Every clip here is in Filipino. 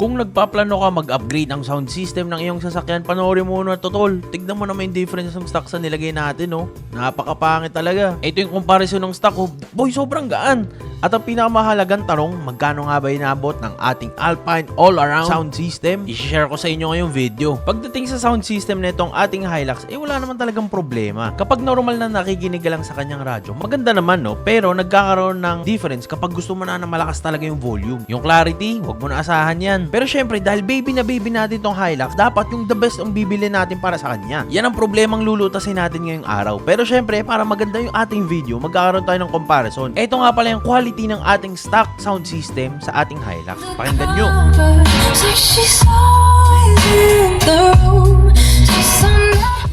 Kung nagpaplano ka mag-upgrade ang sound system ng iyong sasakyan, panoorin mo na to, tol. Tignan mo naman yung difference ng stock sa nilagay natin, no? Napakapangit talaga. Ito yung comparison ng stock, oh. Boy, sobrang gaan. At ang pinakamahalagang tanong, magkano nga ba inabot ng ating Alpine all-around sound system? I-share ko sa inyo ngayong video. Pagdating sa sound system na itong ating Hilux, wala naman talagang problema. Kapag normal na nakikinig ka lang sa kanyang radyo, maganda naman, no? Pero nagkakaroon ng difference kapag gusto mo na malakas talaga yung volume. Yung clarity, wag mo na asahan yan. Pero syempre, dahil baby na baby natin itong Hilux, dapat yung the best ang bibili natin para sa kanya. Yan ang problemang lulutasin natin ngayong araw. Pero syempre, para maganda yung ating video, magkakaroon tayo ng comparison. Ito nga pala yung quality ng ating stock sound system sa ating Hilux. Pakinggan nyo.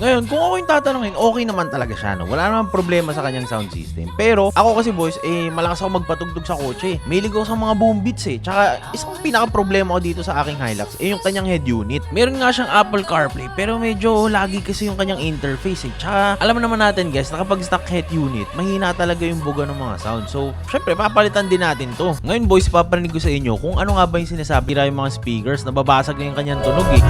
Ngayon, kung ako yung tatanungin, okay naman talaga siya, no? Wala naman problema sa kanyang sound system. Pero, ako kasi boys, malakas ako magpatugtog sa kotse. Mahilig ako sa mga boom beats, eh. Tsaka, isang pinaka-problema ko dito sa aking Hilux, yung kanyang head unit. Meron nga siyang Apple CarPlay, pero medyo lagi kasi yung kanyang interface, eh. Tsaka, alam naman natin, guys, na kapag stock head unit, mahina talaga yung buga ng mga sound. So, syempre, papalitan din natin to. Ngayon, boys, paparinig ko sa inyo kung ano nga ba yung sinasabi yung mga speakers, nababasag na yung kanyang tunog, eh.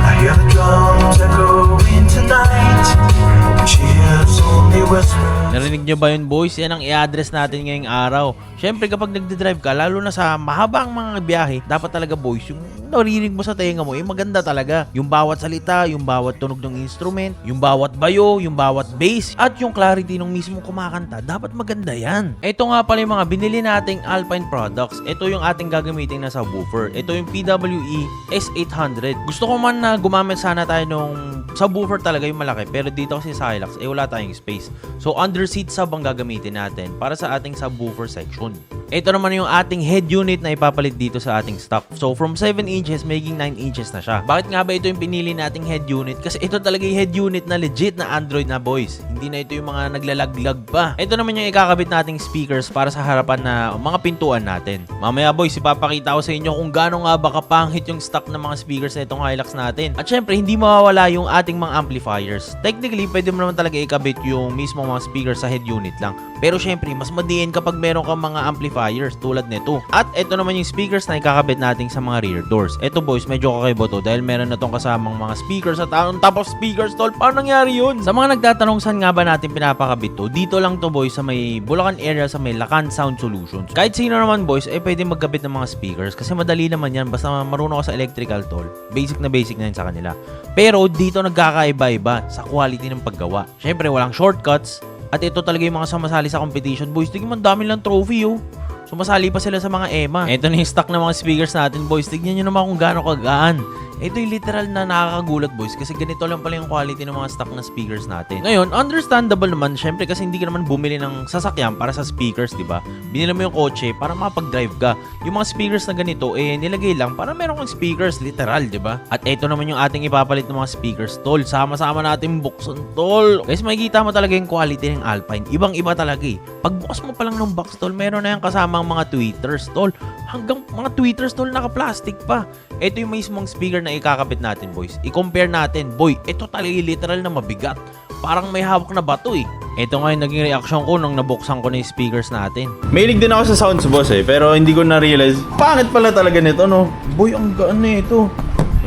Narinig nyo ba yun, boys? Yan ang i-address natin ngayong araw. Syempre kapag nagde-drive ka, lalo na sa mahabang mga biyahe, dapat talaga, boys, yung naririnig mo sa tenga mo, maganda talaga. Yung bawat salita, yung bawat tunog ng instrument, yung bawat bayo, yung bawat bass, at yung clarity ng mismong kumakanta, dapat maganda yan. Ito nga pala yung mga binili nating Alpine products. Ito yung ating gagamitin na subwoofer. Ito yung PWE S800. Gusto ko man na gumamit sana tayo nung subwoofer talaga yung malaki, pero dito kasi sa Hilux, wala tayong space. So, under seat sub ang gagamitin natin para sa ating subwoofer section. Ito naman yung ating head unit na ipapalit dito sa ating stock. So, from 7 inches, maging 9 inches na siya. Bakit nga ba ito yung pinili nating head unit? Kasi ito talaga yung head unit na legit na Android na, boys. Hindi na ito yung mga naglalaglag pa. Ito naman yung ikakabit nating speakers para sa harapan na mga pintuan natin. Mamaya, boys, ipapakita ko sa inyo kung gaano nga ba kapangit yung stock ng mga speakers na itong Hilux natin. At syempre, hindi mawawala yung ating mga amplifiers. Technically, pwede mo naman talaga ikabit yung mismo mga speakers sa head unit lang. Pero syempre, mas madiin kapag meron kang mga amplifiers tulad nito. At ito naman yung speakers na ikakabit natin sa mga rear doors. Ito, boys, medyo kakaiba to dahil meron na tong kasamang mga speakers at on top of speakers, tol. Paano nangyari yun? Sa mga nagtatanong saan nga ba natin pinapakabit to, dito lang to, boys, sa may Bulacan area, sa may Lacan Sound Solutions. Kahit sino naman, boys, pwede magkabit ng mga speakers kasi madali naman yan basta marunong ka sa electrical, tol. Basic na yan sa kanila. Pero dito nagkakaiba-iba sa quality ng paggawa. Syempre, walang shortcuts. At ito talaga yung mga sumasali sa competition, boys. Tignan mo, dami lang trophy, oh. Sumasali pa sila sa mga EMA. Ito na yung stock ng mga speakers natin, boys. Tignan nyo naman kung gaano kagaan. Ito yung literal na nakakagulat, boys, kasi ganito lang pala yung quality ng mga stock na speakers natin. Ngayon, understandable naman, syempre, kasi hindi ka naman bumili ng sasakyan para sa speakers, diba? Binili mo yung kotse para makapag-drive ka. Yung mga speakers na ganito, nilagay lang para meron kang speakers, literal, diba? At ito naman yung ating ipapalit ng mga speakers, tol. Sama-sama natin buksan, tol. Guys, makikita mo talaga yung quality ng Alpine. Ibang-iba talaga, eh. Pagbukas mo pa lang ng box, tol, meron na yung kasamang mga tweeters, tol. Hanggang mga tweeters, tol, naka-plastic pa. Ito yung mismong speaker na ikakabit natin, boys. I-compare natin. Boy, ito talaga literal na mabigat. Parang may hawak na bato, eh. Ito nga yung naging reaction ko nung nabuksan ko na yung speakers natin. Mahilig din ako sa sounds, boss, pero hindi ko na-realize. Pangit pala talaga nito, no? Boy, ang gaan na ito.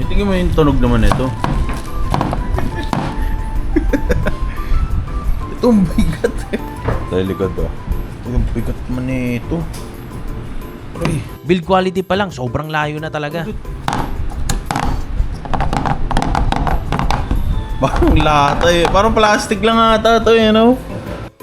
Tingnan mo yung tunog naman nito. Ito, ang bigat, eh. Tayo likod, ba? Ito, ang bigat naman nito. Build quality pa lang, sobrang layo na talaga. Parang lata, eh. Parang plastic lang ata ito, you know?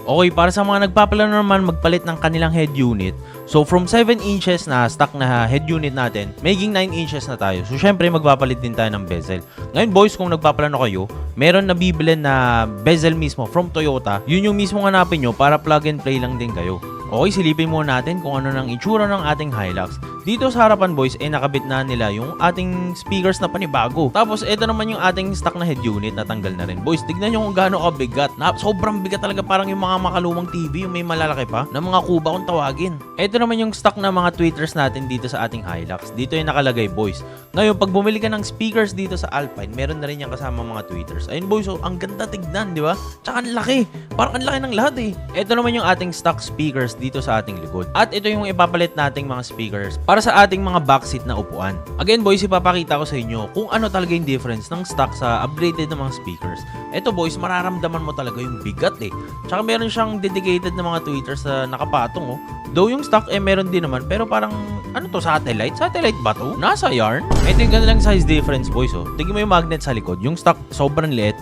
Okay, para sa mga nagpaplano naman magpalit ng kanilang head unit, so from 7 inches na stock na head unit natin, maging 9 inches na tayo. So syempre magpapalit din tayo ng bezel. Ngayon, boys, kung nagpaplano kayo, meron na bibili na bezel mismo from Toyota. Yun yung mismo hanapin nyo para plug and play lang din kayo. Okay, silipin muna natin kung ano nang itsura ng ating Hilux. Dito sa harapan, boys, nakabit na nila yung ating speakers na panibago. Tapos, ito naman yung ating stock na head unit na tanggal na rin. Boys, tignan nyo kung gaano kabigat. Sobrang bigat talaga, parang yung mga makalumang TV, yung may malalaki pa, na mga kuba kung tawagin. Ito naman yung stock na mga tweeters natin dito sa ating Hilux. Dito yung nakalagay, boys. Ngayon, pag bumili ka ng speakers dito sa Alpine, meron na rin yung kasama mga tweeters. Ayun, boys, so, ang ganda tignan, di ba? Tsaka ang laki. Parang ang laki ng lahat, eh. Ito naman yung ating stock speakers dito sa ating likod. At ito yung ipapalit nating mga speakers para sa ating mga backseat na upuan. Again boys, ipapakita ko sa inyo kung ano talaga yung difference ng stock sa upgraded na mga speakers. Ito boys, mararamdaman mo talaga yung bigat eh. Tsaka meron siyang dedicated na mga tweeters na nakapatong oh. Though yung stock meron din naman, pero parang ano to, satellite? Satellite ba to? Nasa yarn? Ito yung ganda lang size difference boys oh. Tignan mo yung magnet sa likod. Yung stock sobrang liit.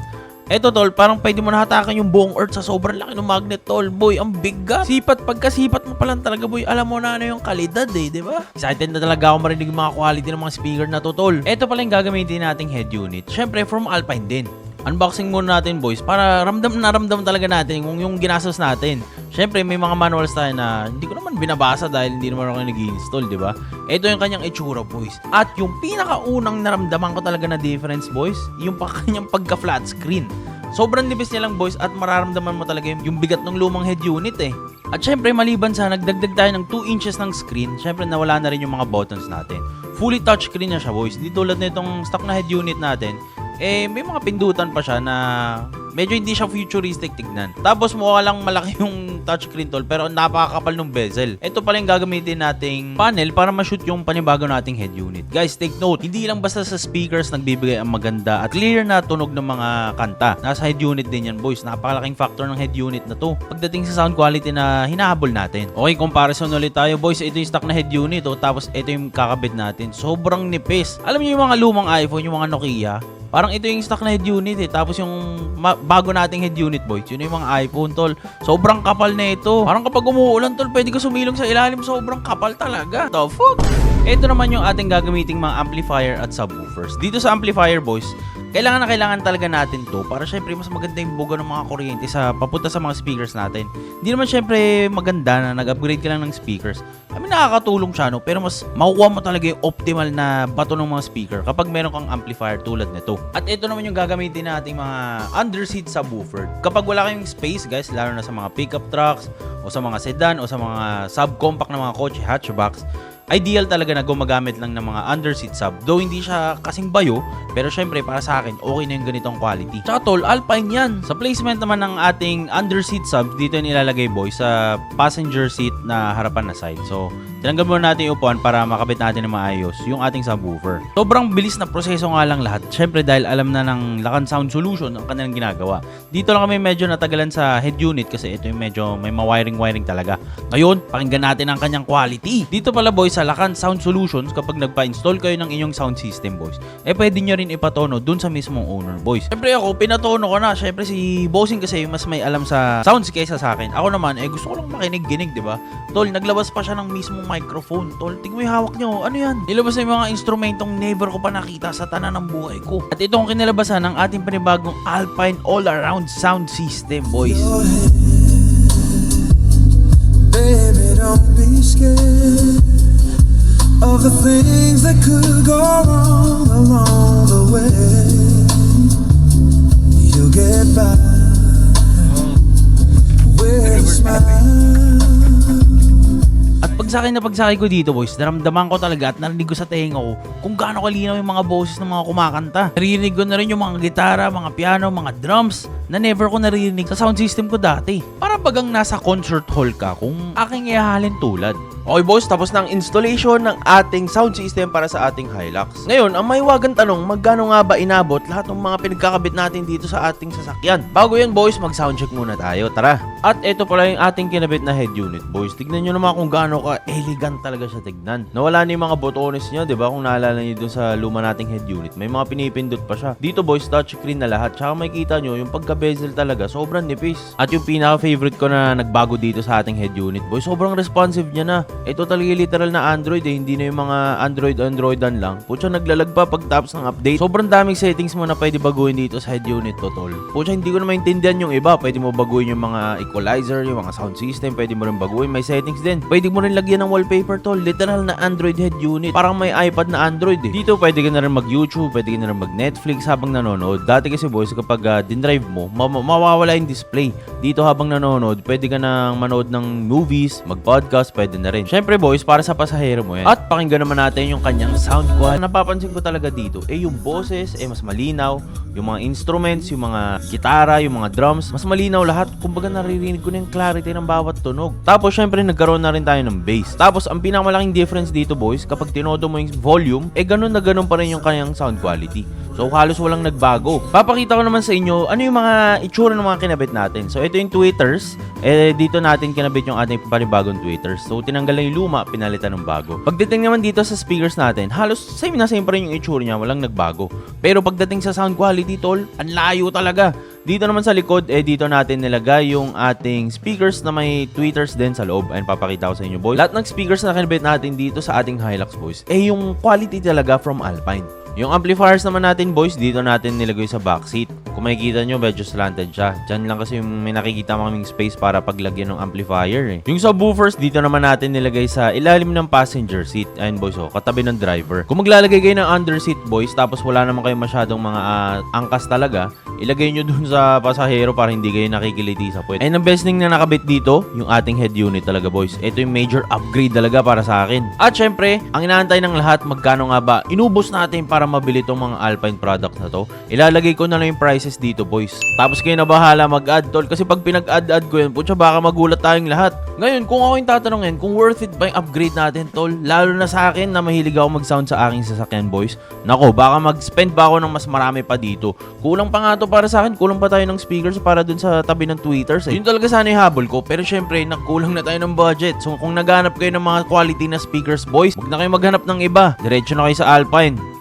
Eto tol, parang pwede mo nahatakan yung buong earth sa sobrang laki ng magnet tol. Boy, ang bigat. Pagkasipat mo pa lang talaga boy, alam mo na ano yung kalidad eh, di ba? Excited na talaga ako marinig yung mga quality ng mga speaker na to tol. Eto pala yung gagamitin nating head unit. Syempre from Alpine din. Unboxing muna natin boys para ramdam talaga natin kung yung ginastos natin. Syempre may mga manuals tayo na hindi ko naman binabasa dahil hindi naman ako nag-i-install, di ba? Ito yung kanyang itsura boys. At yung pinakaunang naramdaman ko talaga na difference boys, yung kanyang pagka-flat screen. Sobrang nipis niya lang boys at mararamdaman mo talaga yung bigat ng lumang head unit eh. At syempre maliban sa nagdagdag tayo ng 2 inches ng screen, syempre nawala na rin yung mga buttons natin. Fully touchscreen na siya boys. Di tulad nitong stock na head unit natin, may mga pindutan pa siya na medyo hindi siya futuristic tignan. Tapos mukha lang malaki yung touchscreen tol pero napakakapal ng bezel. Ito pala yung gagamitin nating panel para ma-shoot yung panibago nating head unit. Guys, take note, hindi lang basta sa speakers nagbibigay ang maganda at clear na tunog ng mga kanta. Nasa head unit din yan boys. Napakalaking factor ng head unit na to pagdating sa sound quality na hinahabol natin. Okay, comparison ulit tayo boys. Ito yung stock na head unit tapos ito yung kakabit natin. Sobrang nipis. Alam niyo yung mga lumang iPhone, yung mga Nokia, parang ito yung stock na head unit eh. Tapos yung bago nating head unit boys, yun yung mga iPhone tol. Sobrang kapal na ito. Parang kapag umuulan tol, pwede ka sumilong sa ilalim. Sobrang kapal talaga. The fuck? Ito naman yung ating gagamiting mga amplifier at subwoofers. Dito sa amplifier boys, kailangan talaga natin to para syempre mas maganda yung buga ng mga kuryente sa papunta sa mga speakers natin. Hindi naman syempre maganda na nag-upgrade ka lang ng speakers. I mean, nakakatulong siya no, pero mas makukuha mo talaga yung optimal na bato ng mga speaker kapag meron kang amplifier tulad nito. At ito naman yung gagamitin nating mga underseat subwoofer. Kapag wala kayong space guys, lalo na sa mga pickup trucks o sa mga sedan o sa mga subcompact na mga kotse, hatchbacks, ideal talaga na gumagamit lang ng mga underseat sub. Though hindi siya kasing bayo, pero syempre para sa akin, okay na yung ganitong quality. Tsaka tol, Alpine yan. Sa placement naman ng ating underseat sub, dito nilalagay boys sa passenger seat na harapan na side. So, tinanggal muna natin yung upuan para makabit natin ng maayos yung ating subwoofer. Sobrang bilis na proseso nga lang lahat. Syempre dahil alam na ng Lakan Sound Solution ang kanilang ginagawa. Dito lang kami medyo natagalan sa head unit kasi ito yung medyo may ma-wiring talaga. Ngayon, pakinggan natin ang kanyang quality. Dito pala boys, sa Lakan Sound Solutions, kapag nagpa-install kayo ng inyong sound system boys, pwede nyo rin ipatono dun sa mismong owner boys. Siyempre ako, pinatono ko na. Siyempre si Bossing kasi mas may alam sa sounds kaysa sa akin. Ako naman, gusto ko lang makinig-ginig, diba? Tol, naglabas pa siya ng mismong microphone. Tol, tingnan mo yung hawak nyo. Ano yan? Nilabas na yung mga instrumentong never ko pa nakita sa tanan ng buhay ko. At ito ang kinalabasan ng ating panibagong Alpine all-around sound system boys. Baby, don't be scared of the things that could go wrong along the way. You'll get by with a smile. At pagsakay ko dito boys, naramdaman ko talaga at narinig ko sa tenga ko kung gaano kalinaw yung mga boses ng mga kumakanta. Narinig ko na rin yung mga gitara, mga piano, mga drums na never ko naririnig sa sound system ko dati. Para bagang nasa concert hall ka kung aking ihahalin tulad. Okay boys, tapos na ang installation ng ating sound system para sa ating Hilux. Ngayon, ang mahiwagang tanong, magkano nga ba inabot lahat ng mga pinagkakabit natin dito sa ating sasakyan? Bago yan boys, mag-soundcheck muna tayo, tara. At ito pala yung ating kinabit na head unit boys. Tignan nyo naman kung gaano ka elegant talaga siya tignan. Nawala na yung mga botones nyo, diba? Kung naalala nyo dun sa luma nating head unit, may mga pinipindot pa siya. Dito boys, touchscreen na lahat. Tsaka makikita nyo, yung pagka-bezel talaga, sobrang nipis. At yung pinaka-favorite ko na nagbago dito sa ating head unit boys, sobrang responsive niya na. Ito talaga literal na Android hindi na yung mga Androidan lang. Pucha, naglalag pa pag tapos ng update. Sobrang daming settings mo na pwede baguhin dito sa head unit to tol. Pucha, hindi ko na maintindihan yung iba. Pwede mo baguhin yung mga equalizer, yung mga sound system, pwede mo rin baguhin. May settings din. Pwede mo rin lagyan ng wallpaper tol. Literal na Android head unit. Parang may iPad na Android eh. Dito pwede ka na rin mag-YouTube, pwede ka na rin mag-Netflix habang nanonood. Dati kasi boys, kapag dinrive mo, mawawala yung display. Dito habang nanonood nanonood, pwede ka nang manood ng movies, mag-podcast, pwede na rin. Syempre boys, para sa pasahero mo yan. At pakinggan naman natin yung kanyang sound quality. Napapansin ko talaga dito, yung boses, mas malinaw. Yung mga instruments, yung mga gitara, yung mga drums, mas malinaw lahat. Kumbaga naririnig ko na yung clarity ng bawat tunog. Tapos syempre nagkaroon na rin tayo ng bass. Tapos ang pinakamalaking difference dito boys, kapag tinodo mo yung volume, ganun na ganun pa rin yung kanyang sound quality. So halos walang nagbago. Papakita ko naman sa inyo ano yung mga itsura ng mga kinabit natin. So ito yung tweeters. Dito natin kinabit yung ating panibagong tweeters. So tinanggal lang yung luma, pinalitan ng bago. Pagdating naman dito sa speakers natin, halos same na same pa rin yung itsura niya, walang nagbago. Pero pagdating sa sound quality tol, ang layo talaga. Dito naman sa likod, dito natin nilagay yung ating speakers na may tweeters din sa loob. Ayun, papakita ko sa inyo boys. Lahat ng speakers na kinabit natin dito sa ating Hilux boys, yung quality talaga from Alpine. Yung amplifiers naman natin boys, dito natin nilagay sa backseat. Kung makikita nyo, medyo slanted siya. Diyan lang kasi may nakikita kaming space para paglagyan ng amplifier Yung subwoofers, dito naman natin nilagay sa ilalim ng passenger seat. Ayun boys, katabi ng driver. Kung maglalagay kayo ng underseat boys, tapos wala naman kayo masyadong mga angkas talaga, ilagay nyo dun sa pasahero para hindi kayo nakikiliti sa puwet. And ang best thing na nakabit dito, yung ating head unit talaga boys. Ito yung major upgrade talaga para sa akin. At syempre, ang inaantay ng lahat, magkano nga ba inubos natin para mabili tong mga Alpine products na to. Ilalagay ko na lang yung prices dito boys. Tapos kayo na bahala mag-add tol, kasi pag pinag-add ko yan, putya baka magulat tayong lahat. Ngayon, kung ako yung tatanungin, kung worth it ba yung upgrade natin tol, lalo na sa akin na mahilig ako mag-sound sa aking sasakyan boys, nako, baka mag-spend pa ako ng mas marami pa dito. Kulang pa nga to para sa akin, kulang pa tayo ng speakers para dun sa tabi ng tweeters Yun talaga sana yung habol ko, pero syempre, nagkulang na tayo ng budget. So kung naghanap kayo ng mga quality na speakers boys, huwag na kayo maghanap ng iba. Diretso na kayo sa Alpine.